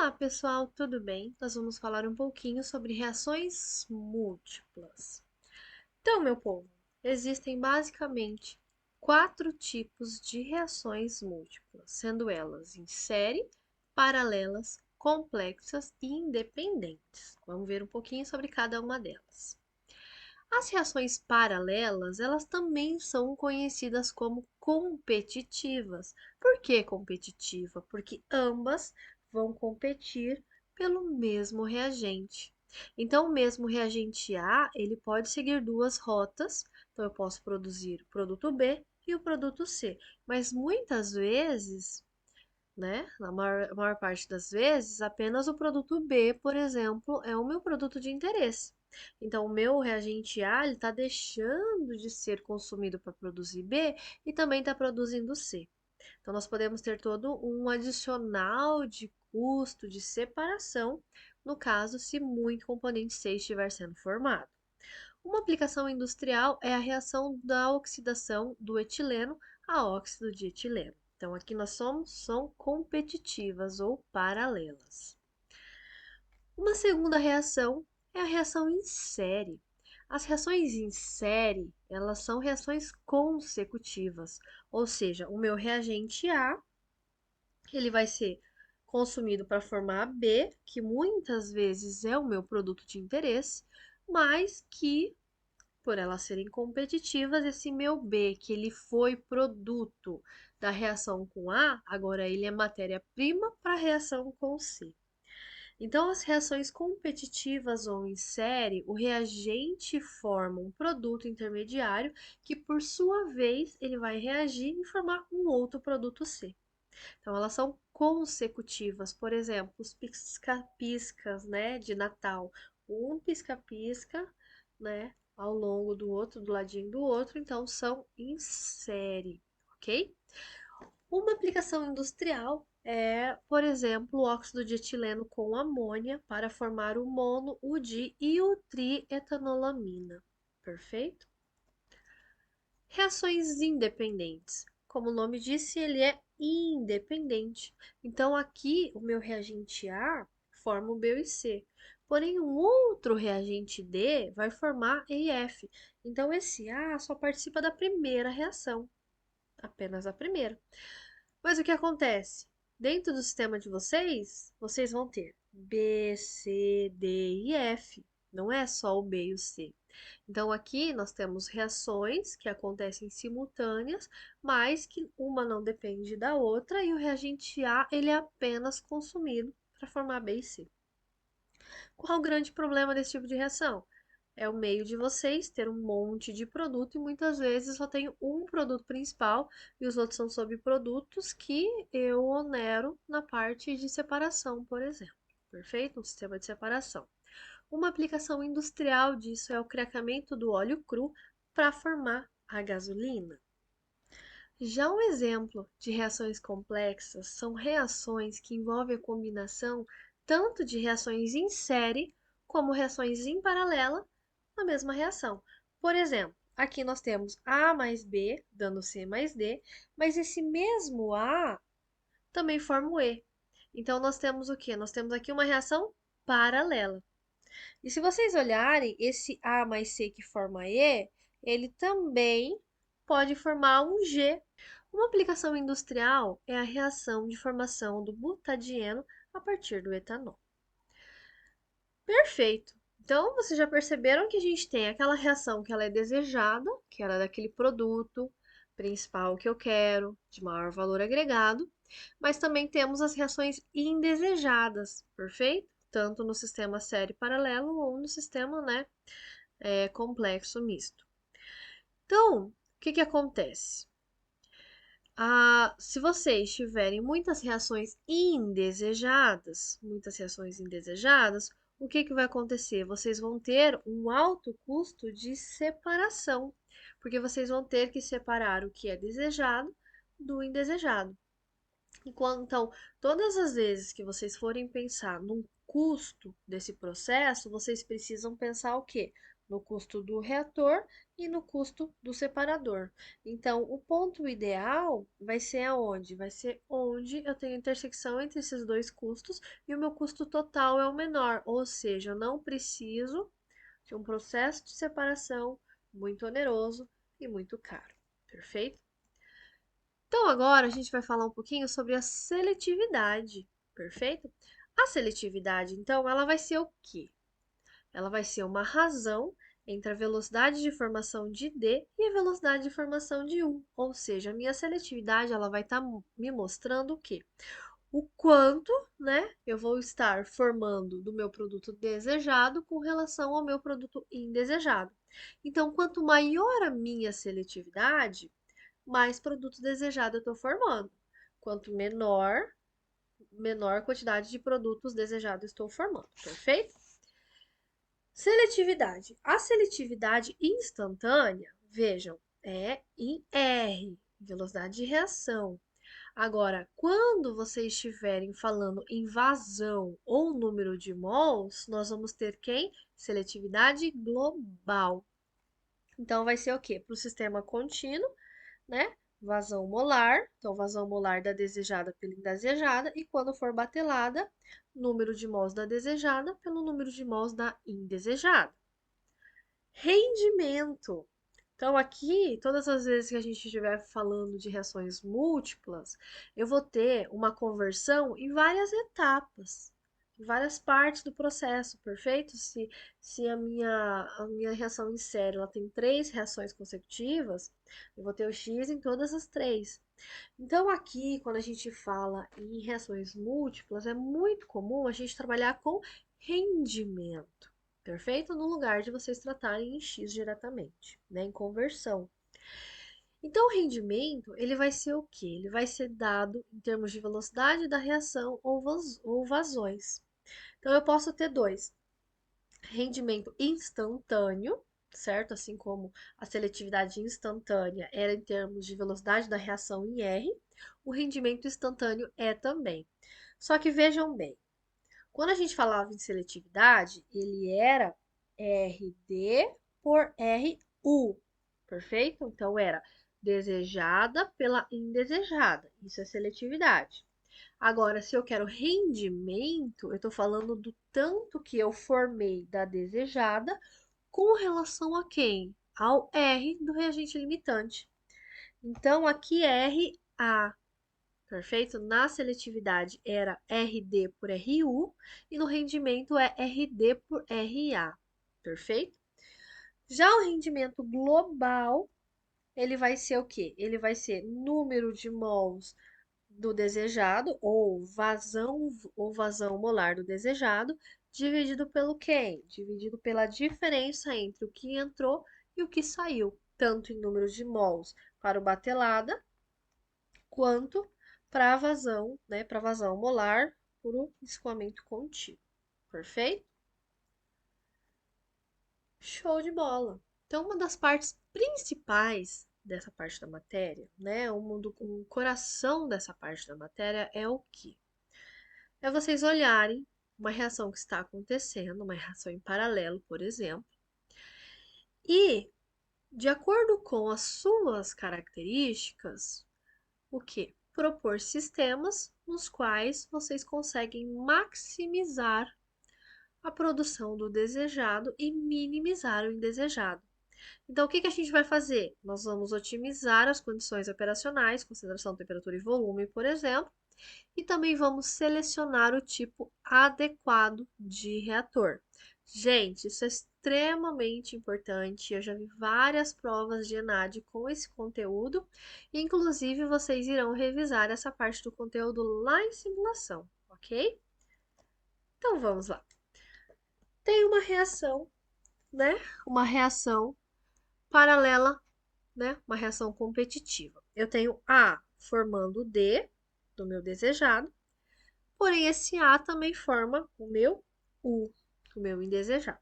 Olá, pessoal, tudo bem? Nós vamos falar um pouquinho sobre reações múltiplas. Então, meu povo, existem basicamente quatro tipos de reações múltiplas, sendo elas em série, paralelas, complexas e independentes. Vamos ver um pouquinho sobre cada uma delas. As reações paralelas, elas também são conhecidas como competitivas. Por que competitiva? Porque ambas vão competir pelo mesmo reagente. Então, o mesmo reagente A, ele pode seguir duas rotas. Então, eu posso produzir o produto B e o produto C. Mas muitas vezes, né, na maior parte das vezes, apenas o produto B, por exemplo, é o meu produto de interesse. Então, o meu reagente A está deixando de ser consumido para produzir B e também está produzindo C. Então, nós podemos ter todo um adicional de custo de separação, no caso, se muito componente C estiver sendo formado. Uma aplicação industrial é a reação da oxidação do etileno a óxido de etileno. Então, aqui são competitivas ou paralelas. Uma segunda reação é a reação em série. As reações em série, elas são reações consecutivas, ou seja, o meu reagente A, ele vai ser consumido para formar B, que muitas vezes é o meu produto de interesse, mas que por elas serem competitivas, esse meu B, que ele foi produto da reação com A, agora ele é matéria-prima para a reação com C. Então, as reações competitivas ou em série, o reagente forma um produto intermediário que, por sua vez, ele vai reagir e formar um outro produto C. Então, elas são consecutivas. Por exemplo, os pisca-piscas, né, de Natal. Um pisca-pisca, né, ao longo do outro, do ladinho do outro, então são em série, ok? Uma aplicação industrial é, por exemplo, o óxido de etileno com amônia para formar o mono, o di e o trietanolamina. Perfeito? Reações independentes. Como o nome disse, ele é independente. Então, aqui, o meu reagente A forma o B e C. Porém, um outro reagente D vai formar E e F. Então, esse A só participa da primeira reação, apenas a primeira. Mas o que acontece? Dentro do sistema de vocês, vocês vão ter B, C, D e F. Não é só o B e o C. Então, aqui nós temos reações que acontecem simultâneas, mas que uma não depende da outra e o reagente A ele é apenas consumido para formar B e C. Qual o grande problema desse tipo de reação? É o meio de vocês ter um monte de produto e muitas vezes só tenho um produto principal e os outros são subprodutos que eu onero na parte de separação, por exemplo. Perfeito? Um sistema de separação. Uma aplicação industrial disso é o craqueamento do óleo cru para formar a gasolina. Já um exemplo de reações complexas são reações que envolvem a combinação tanto de reações em série como reações em paralela na mesma reação. Por exemplo, aqui nós temos A mais B dando C mais D, mas esse mesmo A também forma o E. Então, nós temos o quê? Nós temos aqui uma reação paralela. E se vocês olharem, esse A mais C que forma E, ele também pode formar um G. Uma aplicação industrial é a reação de formação do butadieno a partir do etanol. Perfeito! Então, vocês já perceberam que a gente tem aquela reação que ela é desejada, que ela é daquele produto principal que eu quero, de maior valor agregado, mas também temos as reações indesejadas, perfeito? Tanto no sistema série paralelo ou no sistema, né, complexo misto. Então, o que que acontece? Se vocês tiverem muitas reações indesejadas, o que que vai acontecer? Vocês vão ter um alto custo de separação, porque vocês vão ter que separar o que é desejado do indesejado. Então, todas as vezes que vocês forem pensar num custo desse processo, vocês precisam pensar o quê? no custo do reator e no custo do separador. Então, o ponto ideal vai ser aonde? Vai ser onde eu tenho intersecção entre esses dois custos e o meu custo total é o menor, ou seja, eu não preciso de um processo de separação muito oneroso e muito caro. Perfeito? Então, agora a gente vai falar um pouquinho sobre a seletividade. Perfeito? A seletividade, então, ela vai ser o quê? Ela vai ser uma razão entre a velocidade de formação de D e a velocidade de formação de U. Ou seja, a minha seletividade ela vai estar me mostrando o quê? O quanto, né, eu vou estar formando do meu produto desejado com relação ao meu produto indesejado. Então, quanto maior a minha seletividade, mais produto desejado eu estou formando. Quanto menor a quantidade de produtos desejados estou formando. Perfeito? Seletividade. A seletividade instantânea, vejam, é em R, velocidade de reação. Agora, quando vocês estiverem falando em vazão ou número de mols, nós vamos ter quem? Seletividade global. Então, vai ser o quê? Para o sistema contínuo, né? Vazão molar, então vazão molar da desejada pela indesejada, e quando for batelada, número de mols da desejada pelo número de mols da indesejada. Rendimento. Então, aqui, todas as vezes que a gente estiver falando de reações múltiplas, eu vou ter uma conversão em várias etapas, em várias partes do processo, perfeito? Se a minha reação em série ela tem 3 reações consecutivas, eu vou ter o X em todas as 3. Então, aqui, quando a gente fala em reações múltiplas, é muito comum a gente trabalhar com rendimento. Perfeito? No lugar de vocês tratarem em X diretamente, né? Em conversão. Então, o rendimento, ele vai ser o quê? Ele vai ser dado em termos de velocidade da reação ou vazões. Então, eu posso ter dois. Rendimento instantâneo, certo? Assim como a seletividade instantânea era em termos de velocidade da reação em R, o rendimento instantâneo é também. Só que vejam bem, quando a gente falava em seletividade, ele era RD por RU, perfeito? Então, era desejada pela indesejada. Isso é seletividade. Agora, se eu quero rendimento, eu estou falando do tanto que eu formei da desejada com relação a quem? Ao R do reagente limitante. Então, aqui é RA. Perfeito? Na seletividade era RD por RU e no rendimento é RD por RA. Perfeito? Já o rendimento global, ele vai ser o quê? Ele vai ser número de mols do desejado ou vazão molar do desejado dividido pelo quem? Dividido pela diferença entre o que entrou e o que saiu, tanto em número de mols para o batelada quanto para a vazão, né, para vazão molar por um escoamento contínuo. Perfeito? Show de bola! Então, uma das partes principais dessa parte da matéria, né, o coração dessa parte da matéria é o quê? É vocês olharem uma reação que está acontecendo, uma reação em paralelo, por exemplo, e, de acordo com as suas características, o que? Propor sistemas nos quais vocês conseguem maximizar a produção do desejado e minimizar o indesejado. Então, o que a gente vai fazer? Nós vamos otimizar as condições operacionais, concentração, temperatura e volume, por exemplo, e também vamos selecionar o tipo adequado de reator. Gente, isso é extremamente importante. Eu já vi várias provas de ENAD com esse conteúdo. Inclusive, vocês irão revisar essa parte do conteúdo lá em simulação, ok? Então, vamos lá. Tem uma reação, né? Uma reação paralela, né? Uma reação competitiva. Eu tenho A formando D, do meu desejado, porém esse A também forma o meu U, o meu indesejado.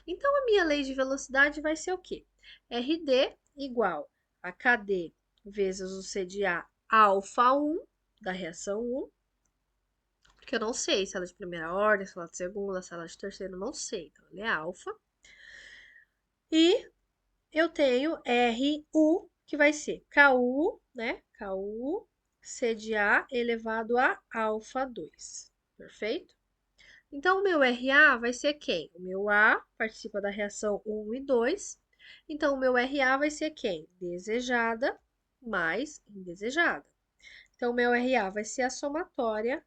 Então, a minha lei de velocidade vai ser o quê? RD igual a KD vezes o C de A alfa 1, da reação 1, porque eu não sei se ela é de primeira ordem, se ela é de segunda, se ela é de terceira, eu não sei. Então, ela é alfa. E eu tenho RU, que vai ser KU, né? KU, C de A elevado a alfa 2. Perfeito? Então, o meu RA vai ser quem? O meu A participa da reação 1 e 2. Então, o meu RA vai ser quem? Desejada mais indesejada. Então, o meu RA vai ser a somatória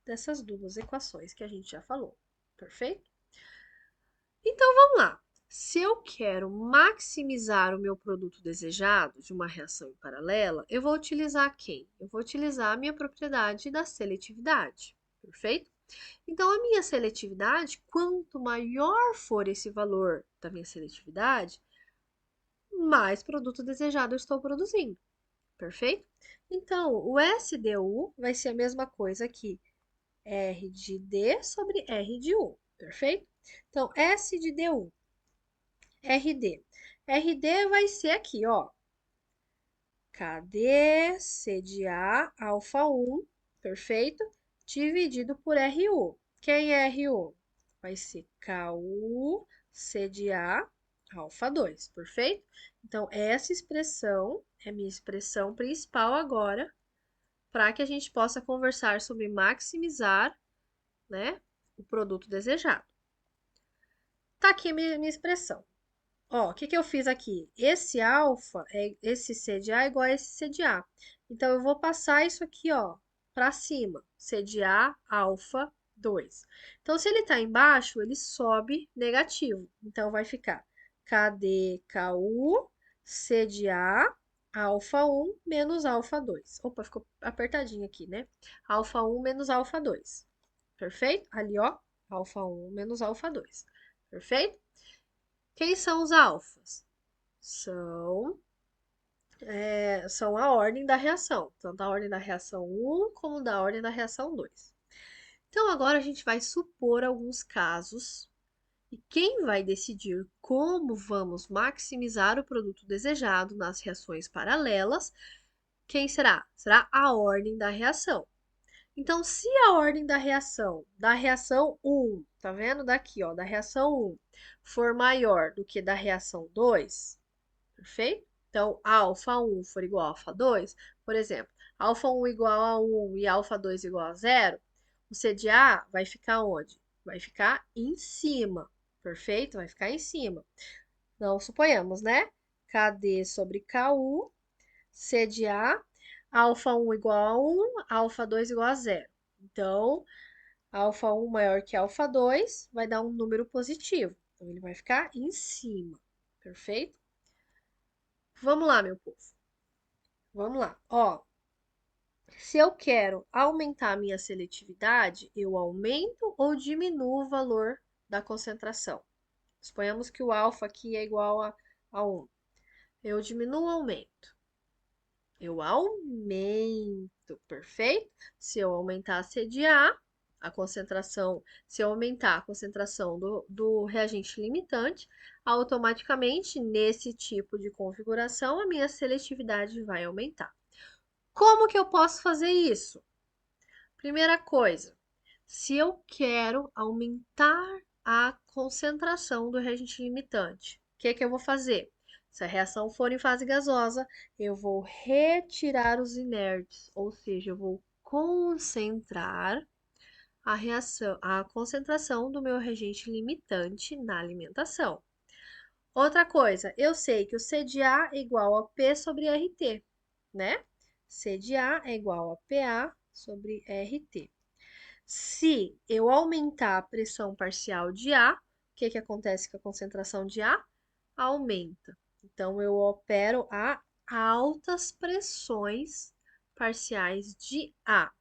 dessas duas equações que a gente já falou. Perfeito? Então, vamos lá. Se eu quero maximizar o meu produto desejado de uma reação em paralela, eu vou utilizar quem? Eu vou utilizar a minha propriedade da seletividade. Perfeito? Então, a minha seletividade, quanto maior for esse valor da minha seletividade, mais produto desejado eu estou produzindo. Perfeito? Então, o SDU vai ser a mesma coisa que R de D sobre R de U. Perfeito? Então, S de DU, RD. RD vai ser aqui, ó. KD, C de A, alfa 1, perfeito? Dividido por RU. Quem é RU? Vai ser KU, C de A, alfa 2, perfeito? Então, essa expressão é minha expressão principal agora, para que a gente possa conversar sobre maximizar, né, o produto desejado. Tá aqui a minha expressão. Ó, o que eu fiz aqui? Esse alfa, esse C de A é igual a esse C de A. Então, eu vou passar isso aqui, ó, para cima. C de A, alfa 2. Então, se ele está embaixo, ele sobe negativo. Então, vai ficar KD, KU, C de A, alfa 1 menos alfa 2. Opa, ficou apertadinho aqui, né? Alfa 1 menos alfa 2. Perfeito? Ali, ó, alfa 1 menos alfa 2. Perfeito? Quem são os alfas? São a ordem da reação, tanto a ordem da reação 1 como da ordem da reação 2. Então, agora a gente vai supor alguns casos e quem vai decidir como vamos maximizar o produto desejado nas reações paralelas, quem será? Será a ordem da reação. Então, se a ordem da reação 1, tá vendo daqui, ó, da reação 1, for maior do que da reação 2, perfeito? Então, alfa 1 for igual a alfa 2, por exemplo, alfa 1 igual a 1 e alfa 2 igual a 0, o C de A vai ficar onde? Vai ficar em cima, perfeito? Vai ficar em cima. Então, suponhamos, né? KD sobre KU, C de A, alfa 1 igual a 1, alfa 2 igual a 0. Então, alfa 1 maior que alfa 2 vai dar um número positivo. Então, ele vai ficar em cima, perfeito? Vamos lá, meu povo. Vamos lá. Ó, se eu quero aumentar a minha seletividade, eu aumento ou diminuo o valor da concentração? Suponhamos que o alfa aqui é igual a 1. Eu diminuo ou aumento? Eu aumento, perfeito? Se eu aumentar a CDA, a concentração, se eu aumentar a concentração do reagente limitante, automaticamente, nesse tipo de configuração, a minha seletividade vai aumentar. Como que eu posso fazer isso? Primeira coisa, se eu quero aumentar a concentração do reagente limitante, o que eu vou fazer? Se a reação for em fase gasosa, eu vou retirar os inertes, ou seja, eu vou concentrar a concentração do meu reagente limitante na alimentação. Outra coisa, eu sei que o C de A é igual a P sobre RT, né? C de A é igual a PA sobre RT. Se eu aumentar a pressão parcial de A, o que acontece com a concentração de A? Aumenta. Então, eu opero a altas pressões parciais de A.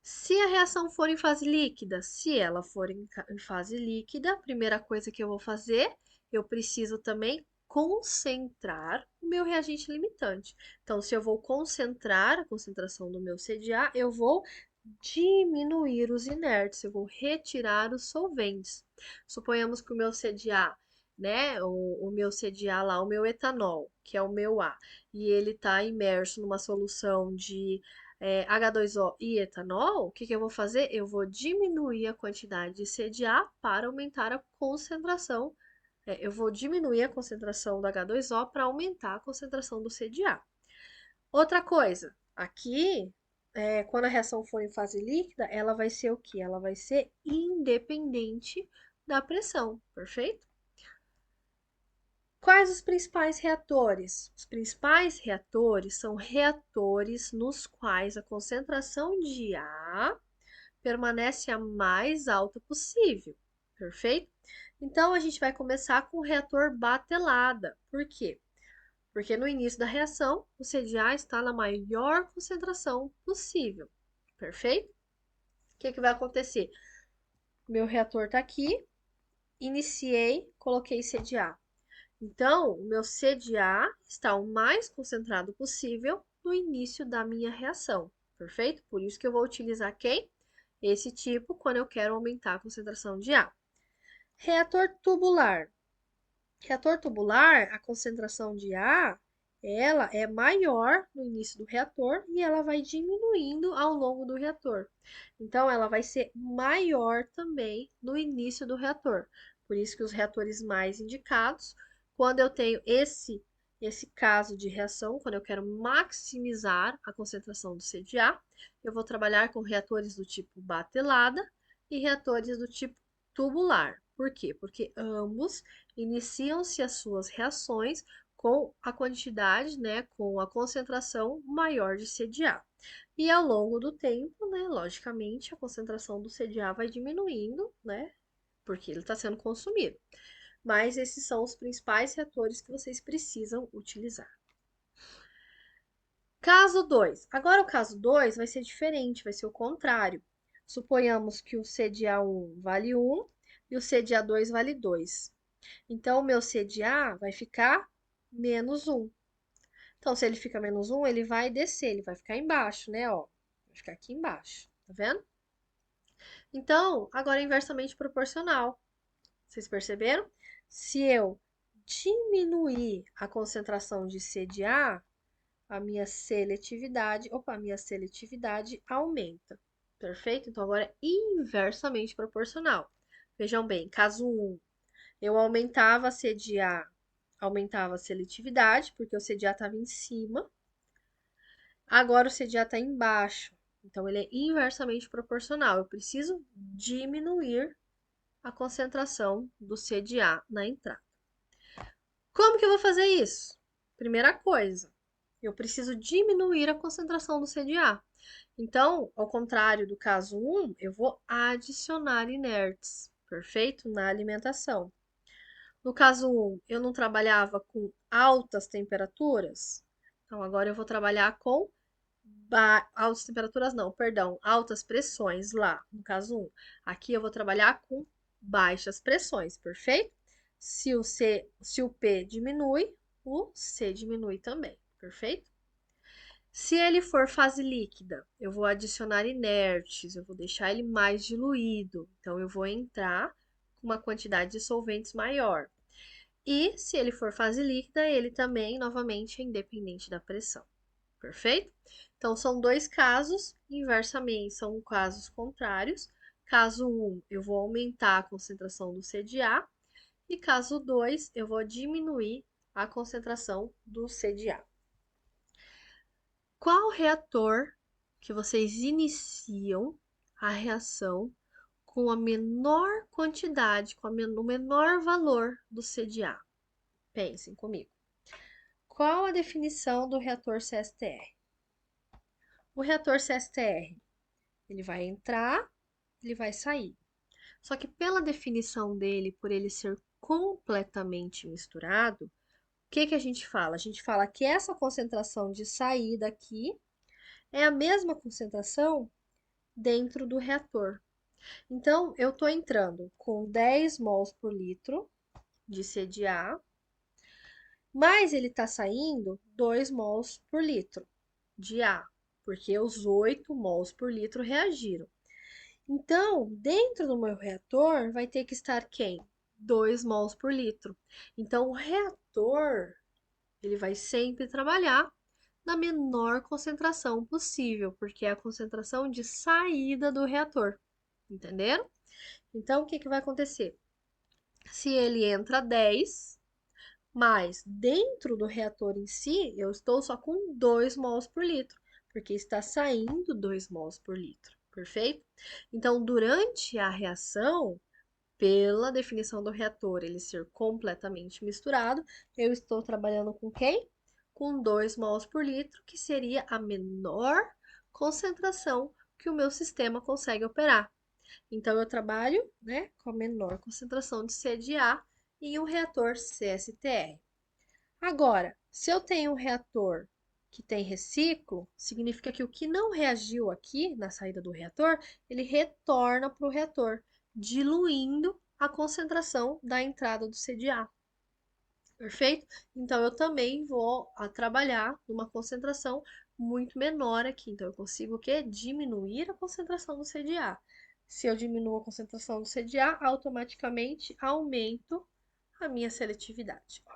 Se a reação for em fase líquida, se ela for em fase líquida, a primeira coisa que eu vou fazer, eu preciso também concentrar o meu reagente limitante. Então, se eu vou concentrar a concentração do meu CDA, eu vou diminuir os inertes, eu vou retirar os solventes. Suponhamos que o meu CDA, né, o meu CDA lá, o meu etanol, que é o meu A, e ele está imerso numa solução de H2O e etanol, o que eu vou fazer? Eu vou diminuir a quantidade de CDA para aumentar a concentração eu vou diminuir a concentração do H2O para aumentar a concentração do C de A. Outra coisa, aqui, quando a reação for em fase líquida, ela vai ser o quê? Ela vai ser independente da pressão, perfeito? Quais os principais reatores? Os principais reatores são reatores nos quais a concentração de A permanece a mais alta possível, perfeito? Então, a gente vai começar com o reator batelada. Por quê? Porque no início da reação, o CDA está na maior concentração possível, perfeito? O que vai acontecer? Meu reator está aqui, iniciei, coloquei CDA. Então, o meu CDA está o mais concentrado possível no início da minha reação, perfeito? Por isso que eu vou utilizar quem? Esse tipo quando eu quero aumentar a concentração de A. Reator tubular. Reator tubular, a concentração de A, ela é maior no início do reator e ela vai diminuindo ao longo do reator. Então, ela vai ser maior também no início do reator. Por isso que os reatores mais indicados, quando eu tenho esse caso de reação, quando eu quero maximizar a concentração do CDA, eu vou trabalhar com reatores do tipo batelada e reatores do tipo tubular. Por quê? Porque ambos iniciam-se as suas reações com a quantidade, né, com a concentração maior de CDA. E ao longo do tempo, né, logicamente, a concentração do CDA vai diminuindo, né, porque ele está sendo consumido. Mas esses são os principais reatores que vocês precisam utilizar. Caso 2. Agora o caso 2 vai ser diferente, vai ser o contrário. Suponhamos que o CDA1 vale 1 e o CDA2 vale 2. Então, o meu CDA vai ficar menos 1. Então, se ele fica menos 1, ele vai descer, ele vai ficar embaixo, né? Ó, vai ficar aqui embaixo, tá vendo? Então, agora é inversamente proporcional. Vocês perceberam? Se eu diminuir a concentração de CDA, a minha seletividade aumenta. Perfeito? Então, agora é inversamente proporcional. Vejam bem, caso 1, eu aumentava a CDA, aumentava a seletividade, porque o CDA estava em cima. Agora o CDA está embaixo. Então, ele é inversamente proporcional. Eu preciso diminuir a concentração do CDA na entrada. Como que eu vou fazer isso? Primeira coisa, eu preciso diminuir a concentração do CDA. Então, ao contrário do caso 1, eu vou adicionar inertes, perfeito? Na alimentação. No caso 1, eu não trabalhava com altas temperaturas, então agora eu vou trabalhar com altas temperaturas não, perdão, altas pressões lá, no caso 1. Aqui eu vou trabalhar com baixas pressões, perfeito? Se o P diminui, o C diminui também, perfeito? Se ele for fase líquida, eu vou adicionar inertes, eu vou deixar ele mais diluído, então eu vou entrar com uma quantidade de solventes maior. E se ele for fase líquida, ele também, novamente, é independente da pressão. Perfeito? Então, são dois casos, inversamente, são casos contrários. Caso 1, eu vou aumentar a concentração do CDA. E caso 2, eu vou diminuir a concentração do CDA. Qual reator que vocês iniciam a reação com a menor quantidade, com o menor valor do CDA? Pensem comigo. Qual a definição do reator CSTR? O reator CSTR, ele vai entrar, ele vai sair. Só que pela definição dele, por ele ser completamente misturado, o que a gente fala? A gente fala que essa concentração de saída aqui é a mesma concentração dentro do reator. Então, eu estou entrando com 10 mols por litro de CDA, mas ele está saindo 2 mols por litro de A, porque os 8 mols por litro reagiram. Então, dentro do meu reator, vai ter que estar quem? 2 mols por litro. Então, o reator, ele vai sempre trabalhar na menor concentração possível, porque é a concentração de saída do reator. Entenderam? Então, o que vai acontecer? Se ele entra 10, mas dentro do reator em si, eu estou só com 2 mols por litro, porque está saindo 2 mols por litro, perfeito? Então, durante a reação, pela definição do reator ele ser completamente misturado, eu estou trabalhando com quem? Com 2 mols por litro, que seria a menor concentração que o meu sistema consegue operar. Então, eu trabalho, né, com a menor concentração de C de A em um reator CSTR. Agora, se eu tenho um reator que tem reciclo, significa que o que não reagiu aqui na saída do reator, ele retorna para o reator, diluindo a concentração da entrada do CDA. Perfeito? Então, eu também vou trabalhar numa concentração muito menor aqui. Então, eu consigo o quê? Diminuir a concentração do CDA. Se eu diminuo a concentração do CDA, automaticamente aumento a minha seletividade.